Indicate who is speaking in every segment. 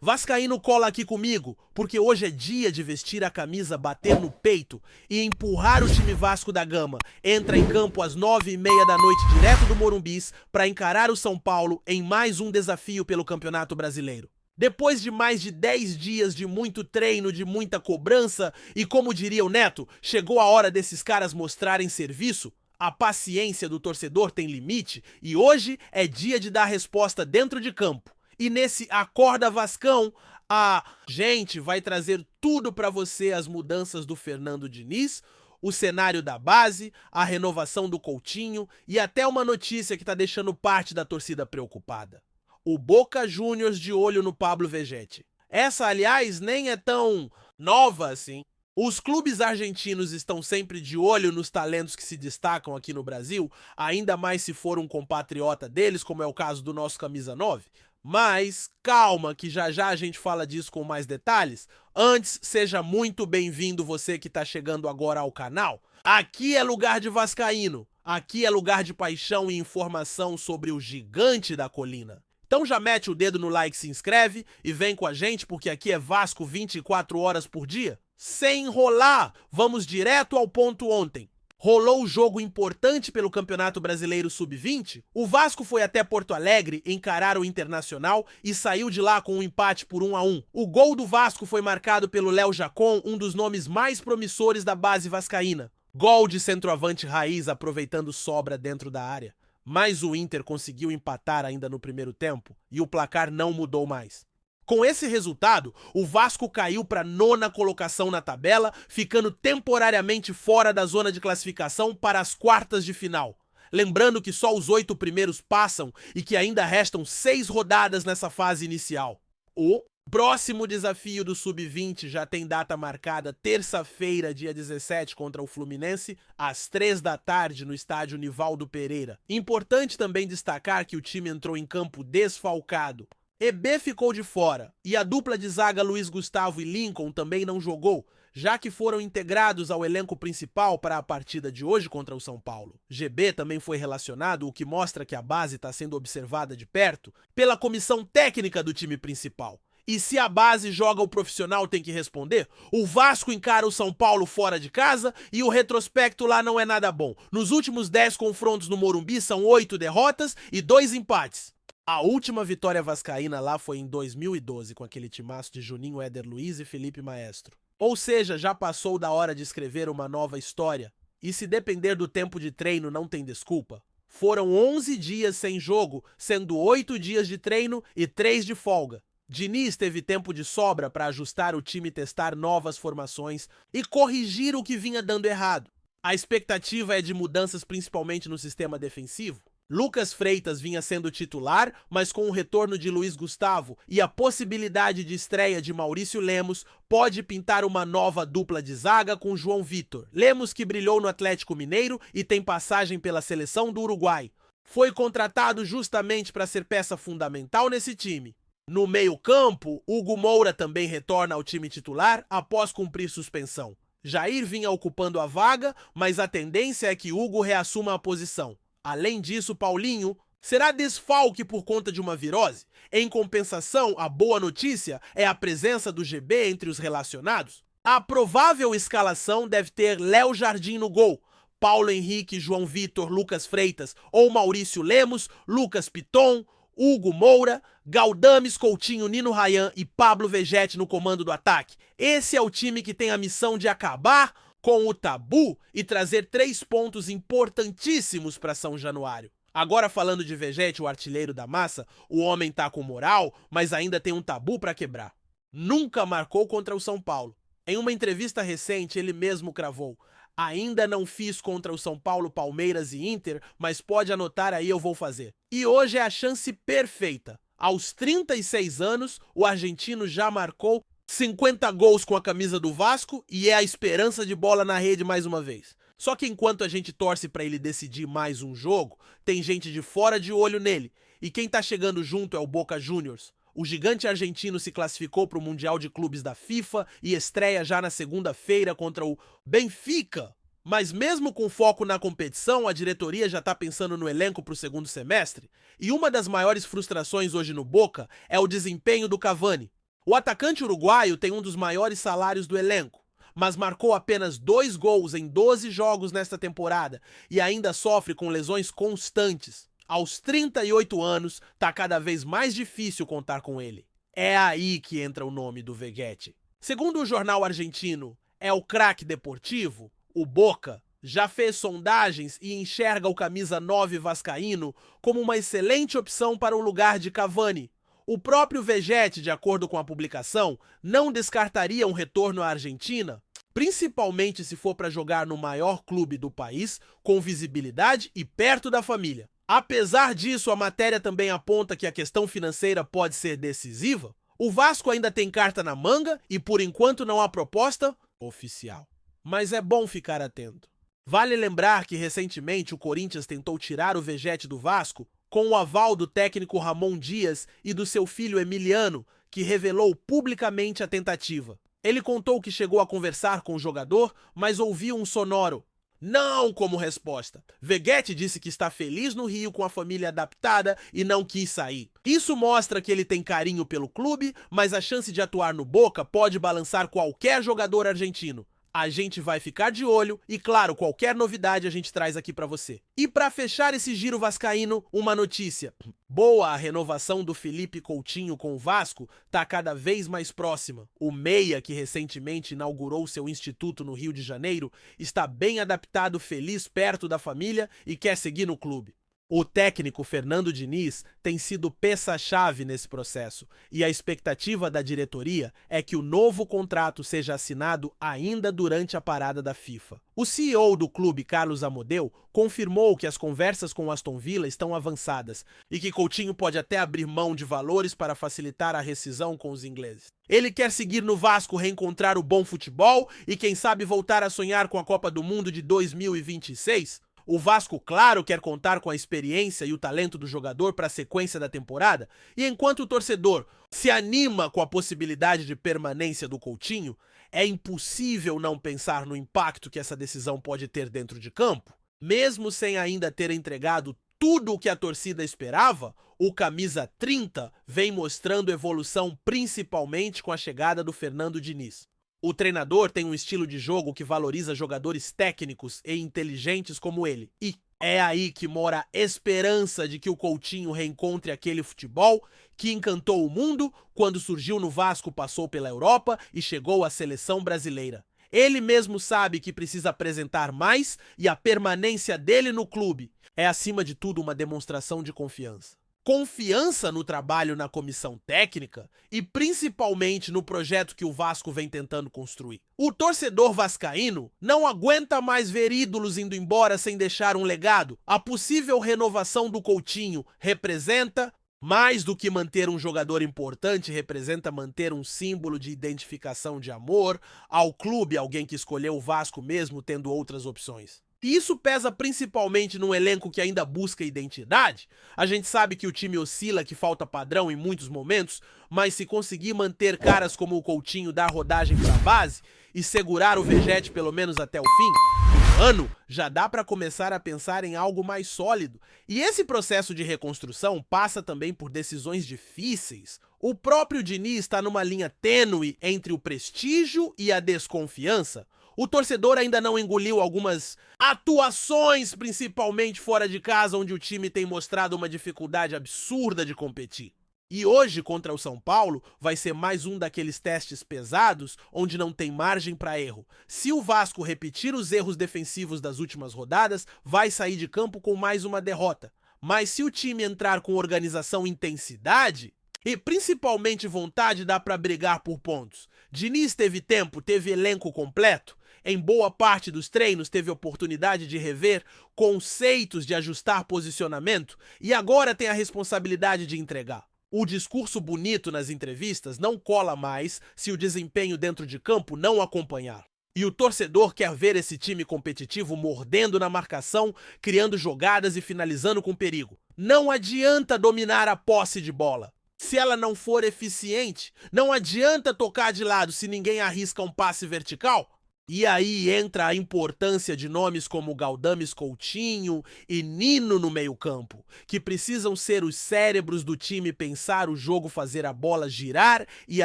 Speaker 1: Vascaíno, cola aqui comigo, porque hoje é dia de vestir a camisa, bater no peito e empurrar o time Vasco da Gama. Entra em campo às 9h30 da noite, direto do Morumbis, para encarar o São Paulo em mais um desafio pelo Campeonato Brasileiro. Depois de mais de 10 dias de muito treino, de muita cobrança e, como diria o Neto, chegou a hora desses caras mostrarem serviço. A paciência do torcedor tem limite e hoje é dia de dar resposta dentro de campo. E nesse Acorda Vascão, a gente vai trazer tudo para você, as mudanças do Fernando Diniz, o cenário da base, a renovação do Coutinho e até uma notícia que tá deixando parte da torcida preocupada. O Boca Juniors de olho no Pablo Vegetti. Essa, aliás, nem é tão nova assim. Os clubes argentinos estão sempre de olho nos talentos que se destacam aqui no Brasil, ainda mais se for um compatriota deles, como é o caso do nosso camisa 9. Mas calma, que já já a gente fala disso com mais detalhes. Antes, seja muito bem-vindo você que está chegando agora ao canal. Aqui é lugar de vascaíno, aqui é lugar de paixão e informação sobre o gigante da colina. Então já mete o dedo no like, se inscreve e vem com a gente, porque aqui é Vasco 24 horas por dia. Sem enrolar, vamos direto ao ponto ontem. Rolou o jogo importante pelo Campeonato Brasileiro Sub-20. O Vasco foi até Porto Alegre encarar o Internacional e saiu de lá com um empate por 1-1. O gol do Vasco foi marcado pelo Léo Jacon, um dos nomes mais promissores da base vascaína. Gol de centroavante raiz aproveitando sobra dentro da área. Mas o Inter conseguiu empatar ainda no primeiro tempo e o placar não mudou mais. Com esse resultado, o Vasco caiu para a 9ª colocação na tabela, ficando temporariamente fora da zona de classificação para as quartas de final. Lembrando que só os 8 primeiros passam e que ainda restam 6 rodadas nessa fase inicial. O próximo desafio do Sub-20 já tem data marcada terça-feira, dia 17, contra o Fluminense, às 3 da tarde no estádio Nivaldo Pereira. Importante também destacar que o time entrou em campo desfalcado. EB ficou de fora e a dupla de zaga Luiz Gustavo e Lincoln também não jogou, já que foram integrados ao elenco principal para a partida de hoje contra o São Paulo. GB também foi relacionado, o que mostra que a base está sendo observada de perto pela comissão técnica do time principal. E se a base joga, o profissional tem que responder? O Vasco encara o São Paulo fora de casa e o retrospecto lá não é nada bom. Nos últimos 10 confrontos no Morumbi são 8 derrotas e 2 empates. A última vitória vascaína lá foi em 2012, com aquele timaço de Juninho, Éder Luiz e Felipe Maestro. Ou seja, já passou da hora de escrever uma nova história. E se depender do tempo de treino, não tem desculpa. Foram 11 dias sem jogo, sendo 8 dias de treino e 3 de folga. Diniz teve tempo de sobra para ajustar o time e testar novas formações e corrigir o que vinha dando errado. A expectativa é de mudanças principalmente no sistema defensivo. Lucas Freitas vinha sendo titular, mas com o retorno de Luiz Gustavo e a possibilidade de estreia de Maurício Lemos, pode pintar uma nova dupla de zaga com João Vitor. Lemos, que brilhou no Atlético Mineiro e tem passagem pela seleção do Uruguai. Foi contratado justamente para ser peça fundamental nesse time. No meio-campo, Hugo Moura também retorna ao time titular após cumprir suspensão. Jair vinha ocupando a vaga, mas a tendência é que Hugo reassuma a posição. Além disso, Paulinho será desfalque por conta de uma virose. Em compensação, a boa notícia é a presença do GB entre os relacionados. A provável escalação deve ter Léo Jardim no gol, Paulo Henrique, João Vitor, Lucas Freitas ou Maurício Lemos, Lucas Piton, Hugo Moura, Galdames, Coutinho, Nino Rayhan e Pablo Vegetti no comando do ataque. Esse é o time que tem a missão de acabar com o tabu e trazer 3 pontos importantíssimos para São Januário. Agora, falando de Vegetti, o artilheiro da massa, o homem tá com moral, mas ainda tem um tabu para quebrar. Nunca marcou contra o São Paulo. Em uma entrevista recente, ele mesmo cravou: ainda não fiz contra o São Paulo, Palmeiras e Inter, mas pode anotar aí, eu vou fazer. E hoje é a chance perfeita. Aos 36 anos, o argentino já marcou 50 gols com a camisa do Vasco e é a esperança de bola na rede mais uma vez. Só que enquanto a gente torce para ele decidir mais um jogo, tem gente de fora de olho nele. E quem tá chegando junto é o Boca Juniors. O gigante argentino se classificou para o Mundial de Clubes da FIFA e estreia já na segunda-feira contra o Benfica. Mas mesmo com foco na competição, a diretoria já tá pensando no elenco para o segundo semestre. E uma das maiores frustrações hoje no Boca é o desempenho do Cavani. O atacante uruguaio tem um dos maiores salários do elenco, mas marcou apenas 2 gols em 12 jogos nesta temporada e ainda sofre com lesões constantes. Aos 38 anos, tá cada vez mais difícil contar com ele. É aí que entra o nome do Veguete. Segundo o jornal argentino El Crack Deportivo, o Boca já fez sondagens e enxerga o camisa 9 vascaíno como uma excelente opção para o lugar de Cavani. O próprio Veguete, de acordo com a publicação, não descartaria um retorno à Argentina, principalmente se for para jogar no maior clube do país, com visibilidade e perto da família. Apesar disso, a matéria também aponta que a questão financeira pode ser decisiva. O Vasco ainda tem carta na manga e, por enquanto, não há proposta oficial. Mas é bom ficar atento. Vale lembrar que, recentemente, o Corinthians tentou tirar o Veguete do Vasco com o aval do técnico Ramon Dias e do seu filho Emiliano, que revelou publicamente a tentativa. Ele contou que chegou a conversar com o jogador, mas ouviu um sonoro "não" como resposta. Veguete disse que está feliz no Rio com a família adaptada e não quis sair. Isso mostra que ele tem carinho pelo clube, mas a chance de atuar no Boca pode balançar qualquer jogador argentino. A gente vai ficar de olho e, claro, qualquer novidade a gente traz aqui pra você. E pra fechar esse giro vascaíno, uma notícia. Boa, a renovação do Felipe Coutinho com o Vasco tá cada vez mais próxima. O meia, que recentemente inaugurou seu instituto no Rio de Janeiro, está bem adaptado, feliz, perto da família e quer seguir no clube. O técnico Fernando Diniz tem sido peça-chave nesse processo e a expectativa da diretoria é que o novo contrato seja assinado ainda durante a parada da FIFA. O CEO do clube, Carlos Amodeu, confirmou que as conversas com o Aston Villa estão avançadas e que Coutinho pode até abrir mão de valores para facilitar a rescisão com os ingleses. Ele quer seguir no Vasco, reencontrar o bom futebol e quem sabe voltar a sonhar com a Copa do Mundo de 2026? O Vasco, claro, quer contar com a experiência e o talento do jogador para a sequência da temporada, e enquanto o torcedor se anima com a possibilidade de permanência do Coutinho, é impossível não pensar no impacto que essa decisão pode ter dentro de campo. Mesmo sem ainda ter entregado tudo o que a torcida esperava, o camisa 30 vem mostrando evolução principalmente com a chegada do Fernando Diniz. O treinador tem um estilo de jogo que valoriza jogadores técnicos e inteligentes como ele. E é aí que mora a esperança de que o Coutinho reencontre aquele futebol que encantou o mundo quando surgiu no Vasco, passou pela Europa e chegou à seleção brasileira. Ele mesmo sabe que precisa apresentar mais e a permanência dele no clube é, acima de tudo, uma demonstração de confiança. Confiança no trabalho na comissão técnica e principalmente no projeto que o Vasco vem tentando construir. O torcedor vascaíno não aguenta mais ver ídolos indo embora sem deixar um legado. A possível renovação do Coutinho representa, mais do que manter um jogador importante, representa manter um símbolo de identificação de amor ao clube, alguém que escolheu o Vasco mesmo tendo outras opções. E isso pesa principalmente num elenco que ainda busca identidade. A gente sabe que o time oscila, que falta padrão em muitos momentos, mas se conseguir manter caras como o Coutinho, dar rodagem para a base e segurar o Veguete pelo menos até o fim do ano, já dá para começar a pensar em algo mais sólido. E esse processo de reconstrução passa também por decisões difíceis. O próprio Diniz está numa linha tênue entre o prestígio e a desconfiança. O torcedor ainda não engoliu algumas atuações, principalmente fora de casa, onde o time tem mostrado uma dificuldade absurda de competir. E hoje, contra o São Paulo, vai ser mais um daqueles testes pesados onde não tem margem para erro. Se o Vasco repetir os erros defensivos das últimas rodadas, vai sair de campo com mais uma derrota. Mas se o time entrar com organização e intensidade, e principalmente vontade, dá para brigar por pontos. Diniz teve tempo, teve elenco completo. Em boa parte dos treinos teve oportunidade de rever conceitos, de ajustar posicionamento e agora tem a responsabilidade de entregar. O discurso bonito nas entrevistas não cola mais se o desempenho dentro de campo não acompanhar. E o torcedor quer ver esse time competitivo mordendo na marcação, criando jogadas e finalizando com perigo. Não adianta dominar a posse de bola. Se ela não for eficiente, não adianta tocar de lado se ninguém arrisca um passe vertical. E aí entra a importância de nomes como Galdames Coutinho e Nino no meio-campo, que precisam ser os cérebros do time pensar o jogo, fazer a bola girar e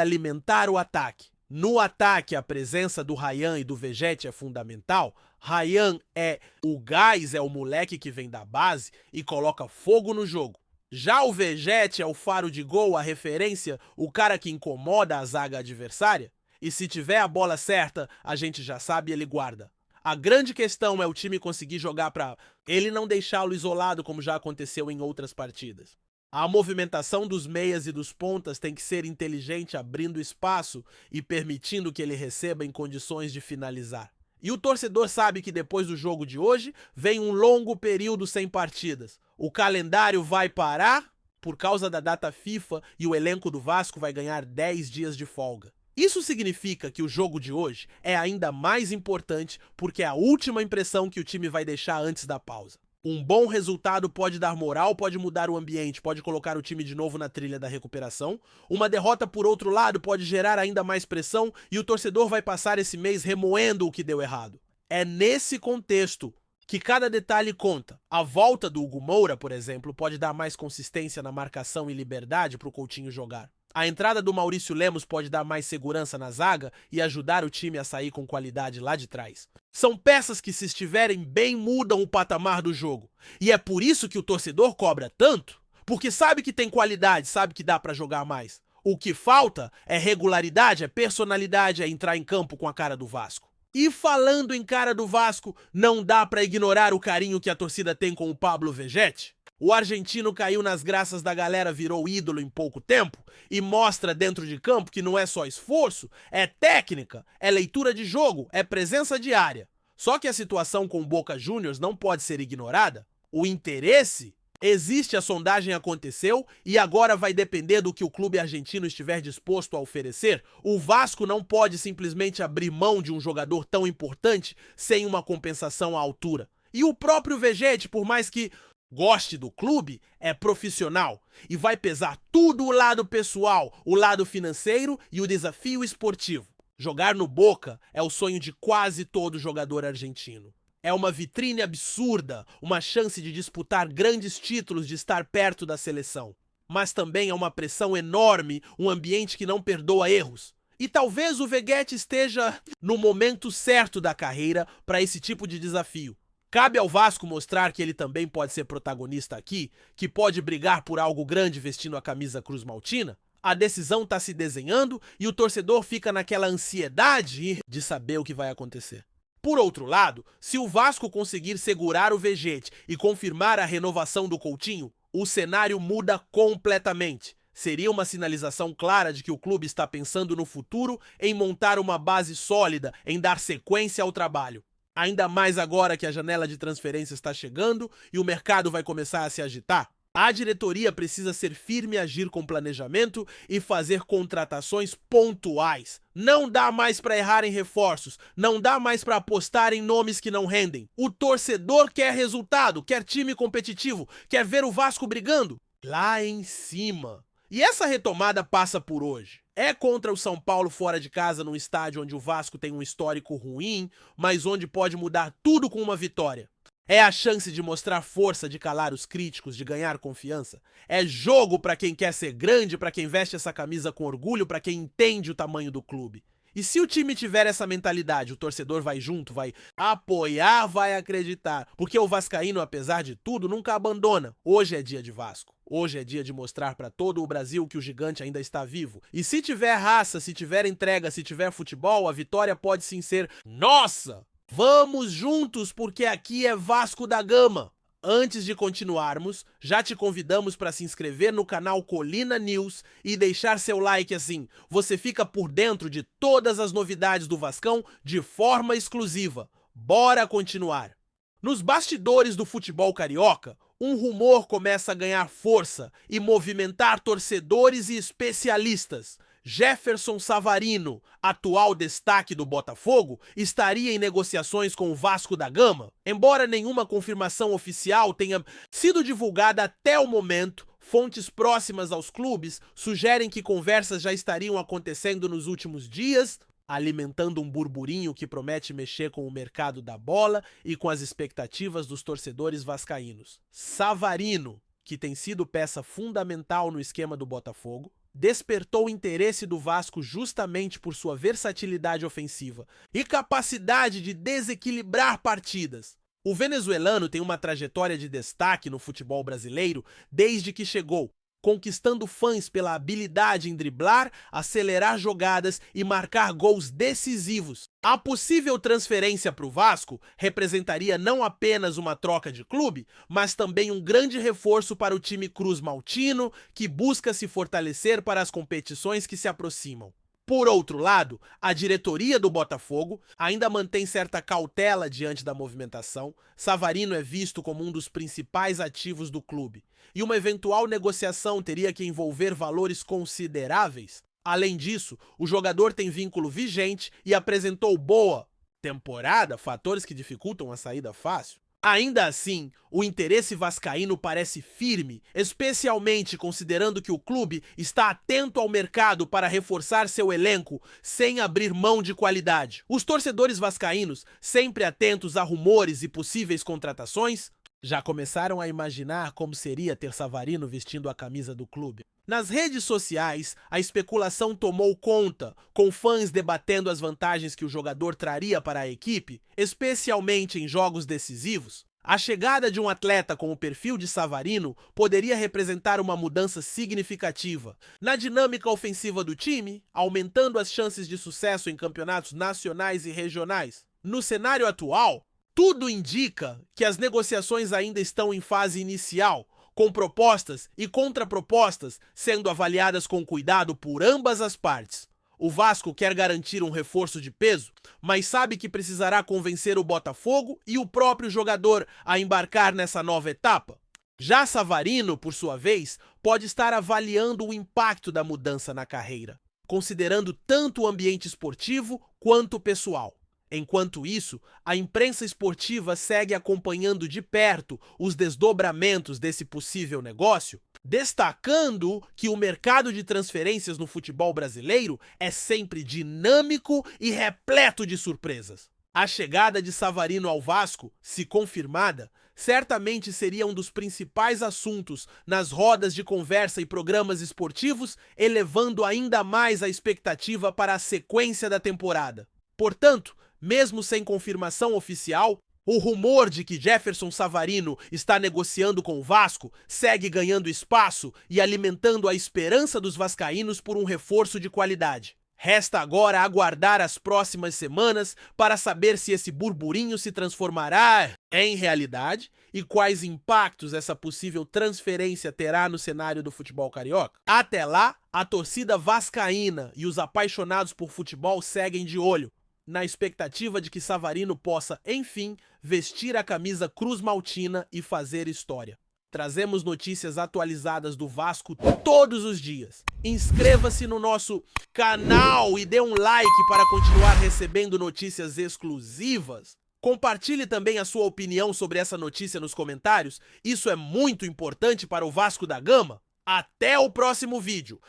Speaker 1: alimentar o ataque. No ataque, a presença do Ryan e do Vegetti é fundamental. Ryan é o gás, é o moleque que vem da base e coloca fogo no jogo. Já o Vegetti é o faro de gol, a referência, o cara que incomoda a zaga adversária. E se tiver a bola certa, a gente já sabe, ele guarda. A grande questão é o time conseguir jogar para ele não deixá-lo isolado, como já aconteceu em outras partidas. A movimentação dos meias e dos pontas tem que ser inteligente, abrindo espaço e permitindo que ele receba em condições de finalizar. E o torcedor sabe que depois do jogo de hoje vem um longo período sem partidas. O calendário vai parar por causa da data FIFA e o elenco do Vasco vai ganhar 10 dias de folga. Isso significa que o jogo de hoje é ainda mais importante porque é a última impressão que o time vai deixar antes da pausa. Um bom resultado pode dar moral, pode mudar o ambiente, pode colocar o time de novo na trilha da recuperação. Uma derrota, por outro lado, pode gerar ainda mais pressão e o torcedor vai passar esse mês remoendo o que deu errado. É nesse contexto que cada detalhe conta. A volta do Hugo Moura, por exemplo, pode dar mais consistência na marcação e liberdade para o Coutinho jogar. A entrada do Maurício Lemos pode dar mais segurança na zaga e ajudar o time a sair com qualidade lá de trás. São peças que, se estiverem bem, mudam o patamar do jogo. E é por isso que o torcedor cobra tanto, porque sabe que tem qualidade, sabe que dá para jogar mais. O que falta é regularidade, é personalidade, é entrar em campo com a cara do Vasco. E falando em cara do Vasco, não dá para ignorar o carinho que a torcida tem com o Pablo Vegetti. O argentino caiu nas graças da galera, virou ídolo em pouco tempo e mostra dentro de campo que não é só esforço, é técnica, é leitura de jogo, é presença diária. Só que a situação com o Boca Juniors não pode ser ignorada. O interesse existe, a sondagem aconteceu e agora vai depender do que o clube argentino estiver disposto a oferecer. O Vasco não pode simplesmente abrir mão de um jogador tão importante sem uma compensação à altura. E o próprio Vegetti, por mais que goste do clube, é profissional e vai pesar tudo o lado pessoal, o lado financeiro e o desafio esportivo. Jogar no Boca é o sonho de quase todo jogador argentino. É uma vitrine absurda, uma chance de disputar grandes títulos, de estar perto da seleção. Mas também é uma pressão enorme, um ambiente que não perdoa erros. E talvez o Vegetti esteja no momento certo da carreira para esse tipo de desafio. Cabe ao Vasco mostrar que ele também pode ser protagonista aqui, que pode brigar por algo grande vestindo a camisa Cruz Maltina. A decisão está se desenhando e o torcedor fica naquela ansiedade de saber o que vai acontecer. Por outro lado, se o Vasco conseguir segurar o Vegetti e confirmar a renovação do Coutinho, o cenário muda completamente. Seria uma sinalização clara de que o clube está pensando no futuro, em montar uma base sólida, em dar sequência ao trabalho. Ainda mais agora que a janela de transferência está chegando e o mercado vai começar a se agitar. A diretoria precisa ser firme, agir com planejamento e fazer contratações pontuais. Não dá mais para errar em reforços, não dá mais para apostar em nomes que não rendem. O torcedor quer resultado, quer time competitivo, quer ver o Vasco brigando lá em cima. E essa retomada passa por hoje. É contra o São Paulo fora de casa, num estádio onde o Vasco tem um histórico ruim, mas onde pode mudar tudo com uma vitória. É a chance de mostrar força, de calar os críticos, de ganhar confiança. É jogo para quem quer ser grande, para quem veste essa camisa com orgulho, para quem entende o tamanho do clube. E se o time tiver essa mentalidade, o torcedor vai junto, vai apoiar, vai acreditar. Porque o vascaíno, apesar de tudo, nunca abandona. Hoje é dia de Vasco. Hoje é dia de mostrar para todo o Brasil que o gigante ainda está vivo. E se tiver raça, se tiver entrega, se tiver futebol, a vitória pode sim ser nossa! Vamos juntos, porque aqui é Vasco da Gama. Antes de continuarmos, já te convidamos para se inscrever no canal Colina News e deixar seu like, assim você fica por dentro de todas as novidades do Vascão de forma exclusiva. Bora continuar! Nos bastidores do futebol carioca, um rumor começa a ganhar força e movimentar torcedores e especialistas. Jefferson Savarino, atual destaque do Botafogo, estaria em negociações com o Vasco da Gama. Embora nenhuma confirmação oficial tenha sido divulgada até o momento, fontes próximas aos clubes sugerem que conversas já estariam acontecendo nos últimos dias. alimentando um burburinho que promete mexer com o mercado da bola e com as expectativas dos torcedores vascaínos. Savarino, que tem sido peça fundamental no esquema do Botafogo, despertou o interesse do Vasco justamente por sua versatilidade ofensiva e capacidade de desequilibrar partidas. O venezuelano tem uma trajetória de destaque no futebol brasileiro desde que chegou, conquistando fãs pela habilidade em driblar, acelerar jogadas e marcar gols decisivos. A possível transferência para o Vasco representaria não apenas uma troca de clube, mas também um grande reforço para o time cruz-maltino, que busca se fortalecer para as competições que se aproximam. Por outro lado, a diretoria do Botafogo ainda mantém certa cautela diante da movimentação. Savarino é visto como um dos principais ativos do clube, e uma eventual negociação teria que envolver valores consideráveis. Além disso, o jogador tem vínculo vigente e apresentou boa temporada, fatores que dificultam a saída fácil. Ainda assim, o interesse vascaíno parece firme, especialmente considerando que o clube está atento ao mercado para reforçar seu elenco sem abrir mão de qualidade. Os torcedores vascaínos, sempre atentos a rumores e possíveis contratações, já começaram a imaginar como seria ter Savarino vestindo a camisa do clube. Nas redes sociais, a especulação tomou conta, com fãs debatendo as vantagens que o jogador traria para a equipe, especialmente em jogos decisivos. A chegada de um atleta com o perfil de Savarino poderia representar uma mudança significativa na dinâmica ofensiva do time, aumentando as chances de sucesso em campeonatos nacionais e regionais. No cenário atual, tudo indica que as negociações ainda estão em fase inicial, com propostas e contrapropostas sendo avaliadas com cuidado por ambas as partes. O Vasco quer garantir um reforço de peso, mas sabe que precisará convencer o Botafogo e o próprio jogador a embarcar nessa nova etapa. Já Savarino, por sua vez, pode estar avaliando o impacto da mudança na carreira, considerando tanto o ambiente esportivo quanto o pessoal. Enquanto isso, a imprensa esportiva segue acompanhando de perto os desdobramentos desse possível negócio, destacando que o mercado de transferências no futebol brasileiro é sempre dinâmico e repleto de surpresas. A chegada de Savarino ao Vasco, se confirmada, certamente seria um dos principais assuntos nas rodas de conversa e programas esportivos, elevando ainda mais a expectativa para a sequência da temporada. Portanto, mesmo sem confirmação oficial, o rumor de que Jefferson Savarino está negociando com o Vasco segue ganhando espaço e alimentando a esperança dos vascaínos por um reforço de qualidade. Resta agora aguardar as próximas semanas para saber se esse burburinho se transformará em realidade e quais impactos essa possível transferência terá no cenário do futebol carioca. Até lá, a torcida vascaína e os apaixonados por futebol seguem de olho, na expectativa de que Savarino possa, enfim, vestir a camisa cruz-maltina e fazer história. Trazemos notícias atualizadas do Vasco todos os dias. Inscreva-se no nosso canal e dê um like para continuar recebendo notícias exclusivas. Compartilhe também a sua opinião sobre essa notícia nos comentários. Isso é muito importante para o Vasco da Gama. Até o próximo vídeo.